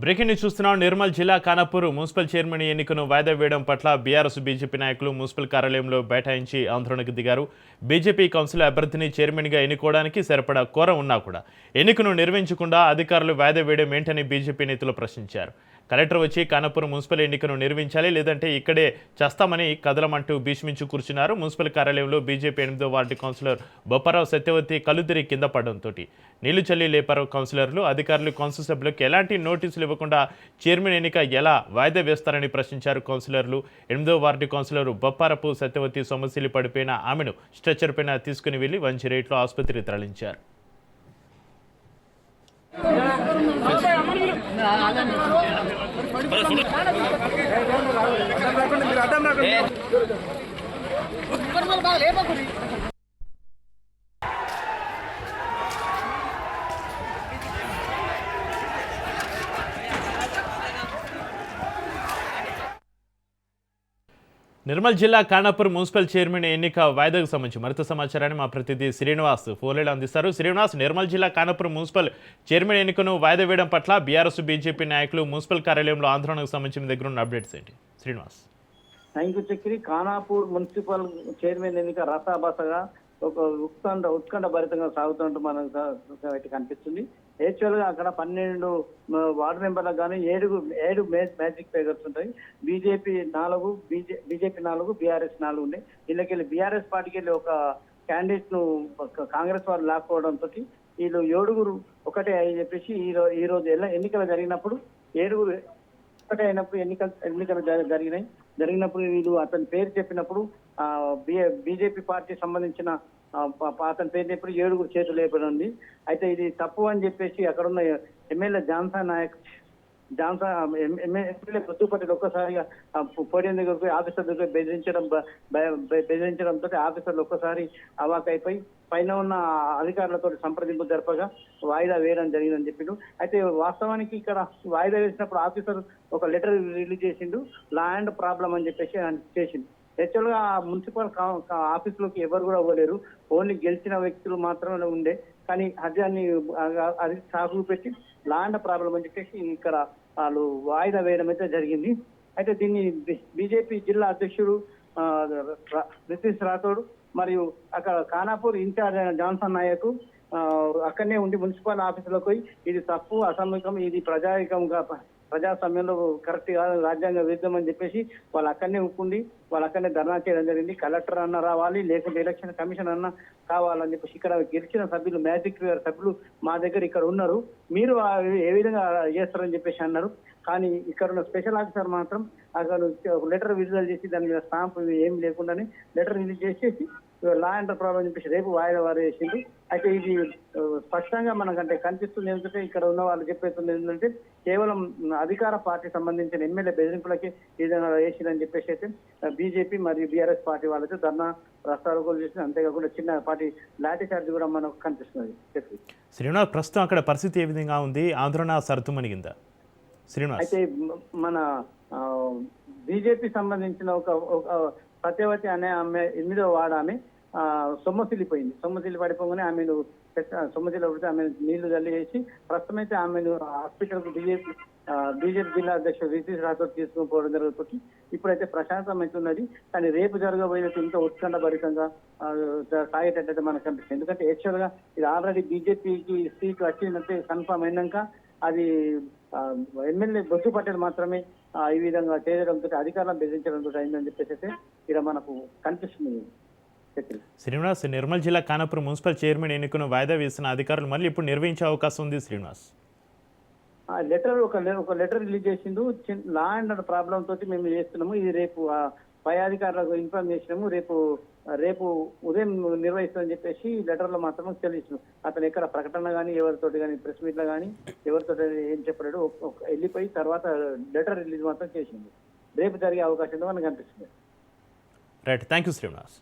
Breaking news చూస్తున్నాం. నిర్మల్ జిల్లా Khanapur municipal chairman ఎన్నికను వాయిదా వేయడం పట్ల బీఆర్ఎస్ బీజేపీ నాయకులు మున్సిపల్ కార్యాలయంలో బైఠాయించి ఆందోళనకు దిగారు. బీజేపీ కౌన్సిల్ అభ్యర్థిని చైర్మన్గా ఎన్నుకోవడానికి సరిపడా కోరం ఉన్నా కూడా ఎన్నికను నిర్వహించకుండా అధికారులు వాయిదా వేయడం ఏంటని బీజేపీ నేతలు ప్రశ్నించారు. కలెక్టర్ వచ్చి ఖానాపూర్ మున్సిపల్ ఎన్నికను నిర్వహించాలి, లేదంటే ఇక్కడే చేస్తామని కదలమంటూ భీష్మించు కూర్చున్నారు. మున్సిపల్ కార్యాలయంలో బీజేపీ 8వ వార్డు కౌన్సిలర్ బొప్పారావు సత్యవతి కలుదిరి కింద పడడంతో నీళ్లు చల్లి లేపారు కౌన్సిలర్లు. అధికారులు కౌన్సిల్ సభ్యులకు ఎలాంటి నోటీసులు ఇవ్వకుండా చైర్మన్ ఎన్నిక ఎలా వాయిదా వేస్తారని ప్రశ్నించారు కౌన్సిలర్లు. 8వ వార్డు కౌన్సిలర్ బొప్పారపు సత్యవతి సొమ్మసిల్లి పడిపోయిన ఆమెను స్ట్రెచర్ పైన తీసుకుని వెళ్లి 108లో ఆసుపత్రికి తరలించారు. నిర్మల్ జిల్లా ఖానాపూర్ మున్సిపల్ చైర్మన్ ఎన్నిక వాయిదాకు సంబంధించి మరింత సమాచారాన్ని మా ప్రతినిధి శ్రీనివాస్ ఫోన్లో అందిస్తారు. శ్రీనివాస్, నిర్మల్ జిల్లా ఖానాపూర్ మున్సిపల్ చైర్మన్ ఎన్నికను వాయిదా వేయడం పట్ల బీఆర్ఎస్ బీజేపీ నాయకులు మున్సిపల్ కార్యాలయంలో ఆందోళనకు సంబంధించిన దగ్గర ఉన్న అప్డేట్స్ ఏంటి? Srinivas. Thank you Chakri. Khanapur municipal chairman ఎన్నిక రసాబసగా ఒక ఉత్కంఠ భరితంగా సాగుతున్నట్టు మనకు కనిపిస్తుంది. యాక్చువల్ గా అక్కడ 12 వార్డు మెంబర్లకు కానీ ఏడు మ్యాజిక్ ఫిగర్స్ ఉంటాయి. బీజేపీ 4, బీఆర్ఎస్ 4 ఉన్నాయి. వీళ్ళకెళ్ళి బీఆర్ఎస్ పార్టీకి వెళ్ళి ఒక క్యాండిడేట్ ను కాంగ్రెస్ వారు లాక్కోవడంతో వీళ్ళు 7 ఒకటే అని చెప్పేసి ఈ రోజు ఎన్నికలు జరిగినప్పుడు 7 ఒకటే అయినప్పుడు ఎన్నికలు జరిగినప్పుడు వీళ్ళు అతని పేరు చెప్పినప్పుడు బీజేపీ పార్టీ సంబంధించిన అతని పేరు చెప్పినప్పుడు 7 చేతులు లేపడింది. అయితే ఇది తప్పు అని చెప్పేసి అక్కడున్న ఎమ్మెల్యే ఎమ్మెల్యే గుర్తుపట్టి ఒక్కసారిగా పోడియం దగ్గరకు ఆఫీసర్ దగ్గర బెదిరించడంతో ఆఫీసర్లు ఒక్కసారి అవాకైపోయి పైన ఉన్న అధికారులతో సంప్రదింపు జరపగా వాయిదా వేయడం జరిగిందని చెప్పిండు. అయితే వాస్తవానికి ఇక్కడ వాయిదా వేసినప్పుడు ఆఫీసర్ ఒక లెటర్ రిలీజ్ చేసిండు, లా అండ్ ప్రాబ్లం అని చెప్పేసి చేసిండు. యాక్చువల్ గా మున్సిపల్ ఆఫీసులోకి ఎవరు కూడా ఇవ్వలేరు, ఓన్లీ గెలిచిన వ్యక్తులు మాత్రమే ఉండే. కానీ అది సాగు పెట్టి లా అండ్ ప్రాబ్లం అని చెప్పేసి ఇక్కడ వాళ్ళు వాయిదా వేయడం అయితే జరిగింది. అయితే దీన్ని బీజేపీ జిల్లా అధ్యక్షుడు రితీష్ రాథోడ్ మరియు అక్కడ ఖానాపూర్ ఇన్ఛార్జ్ అయిన జాన్సన్ నాయక్ అక్కడనే ఉండి మున్సిపల్ ఆఫీసులకు పోయి ఇది తప్పు, అసంబికం, ఇది ప్రజాస్వామ్యంలో కరెక్ట్ కాదు, రాజ్యాంగ విరుద్ధం అని చెప్పేసి వాళ్ళు అక్కడనే ఒప్పుకుండి వాళ్ళు అక్కడనే ధర్నా చేయడం జరిగింది. కలెక్టర్ అన్న రావాలి, లేకుంటే ఎలక్షన్ కమిషన్ అన్న కావాలని చెప్పేసి ఇక్కడ గెలిచిన సభ్యులు మ్యాజిక్ సభ్యులు మా దగ్గర ఇక్కడ ఉన్నారు, మీరు ఏ విధంగా చేస్తారని చెప్పేసి అన్నారు. కానీ ఇక్కడ ఉన్న స్పెషల్ ఆఫీసర్ మాత్రం అక్కడ లెటర్ విడుదల చేసి దాని మీద స్టాంప్ ఏం లేకుండానే లెటర్ రిలీజ్ చేసేసి లా అండ్ ప్రాబ్లం చెప్పేసి రేపు వాయిదా వారు వేసింది. అయితే ఇది స్పష్టంగా మనకంటే కనిపిస్తుంది. ఎందుకంటే ఇక్కడ ఉన్న వాళ్ళు చెప్పేస్తుంది ఏంటంటే కేవలం అధికార పార్టీ సంబంధించిన ఎమ్మెల్యే బెదిరింపులకి ఏదైనా వేసిందని చెప్పేసి అయితే బీజేపీ మరియు బీఆర్ఎస్ పార్టీ వాళ్ళతో ధర్నా రాస్తారోకోలు చేసింది. అంతేకాకుండా చిన్న పార్టీ లాఠీ చార్జ్ కూడా మనకు కనిపిస్తున్నది. శ్రీనివాస్, ప్రస్తుతం అక్కడ పరిస్థితి ఏ విధంగా ఉంది? ఆందోళన సర్దుమణిగిందా? శ్రీనివాస్, అయితే మన బీజేపీ సంబంధించిన ఒక సత్యవతి అనే ఆమె 8వ వార్డు ఆమె సొమ్మసిల్లి పడిపోగానే ఆమెను సొమ్మసిల్లి పడితే ఆమె నీళ్లు జల్లి వేసి ప్రస్తుతం అయితే ఆమెను హాస్పిటల్కు బీజేపీ జిల్లా అధ్యక్షుడు రితీష్ రాథోడ్ తీసుకుని పోవడం జరుగుతుంది. ఇప్పుడైతే ప్రశాంతమవుతున్నది. కానీ రేపు జరగబోయేది ఇంకా ఉత్కంఠ భరితంగా సాగేటట్టయితే మనకు కనిపిస్తుంది. ఎందుకంటే యాక్చువల్ గా ఇది ఆల్రెడీ బీజేపీకి సీట్ వచ్చిందంటే కన్ఫర్మ్ అయినాక అది ఎమ్మెల్యే బొజ్జు పటేల్ మాత్రమే ఈ విధంగా చేయడంతో అధికారులను బెదిరించడంతో అయిందని చెప్పేసి అయితే ఇక్కడ మనకు కనిపిస్తుంది. శ్రీనివాస్, నిర్మల్ జిల్లా ఖానాపూర్ మున్సిపల్ చైర్మన్ ఎన్నికను వాయిదా వేసిన అధికారులు మళ్ళీ ఇప్పుడు నిర్వహించే అవకాశం ఉంది. శ్రీనివాస్, ఒక లెటర్ రిలీజ్ చేసిండు, లా అండ్ ప్రాబ్లం తోటి మేము చేస్తున్నాము, ఇది రేపు పై అధికారులకు ఇన్ఫార్మ్ చేసినాము, రేపు ఉదయం నిర్వహిస్తామని చెప్పేసి లెటర్ లో మాత్రం తెలియచ్చు. అతను ఎక్కడ ప్రకటన కానీ ఎవరితోటి కానీ ప్రెస్ మీట్ లో కానీ ఎవరితో ఏం చెప్పలేడు, వెళ్ళిపోయి తర్వాత లెటర్ రిలీజ్ మాత్రం చేసింది. రేపు జరిగే అవకాశం మనకు కనిపిస్తుంది. Right, thank you Srinivas.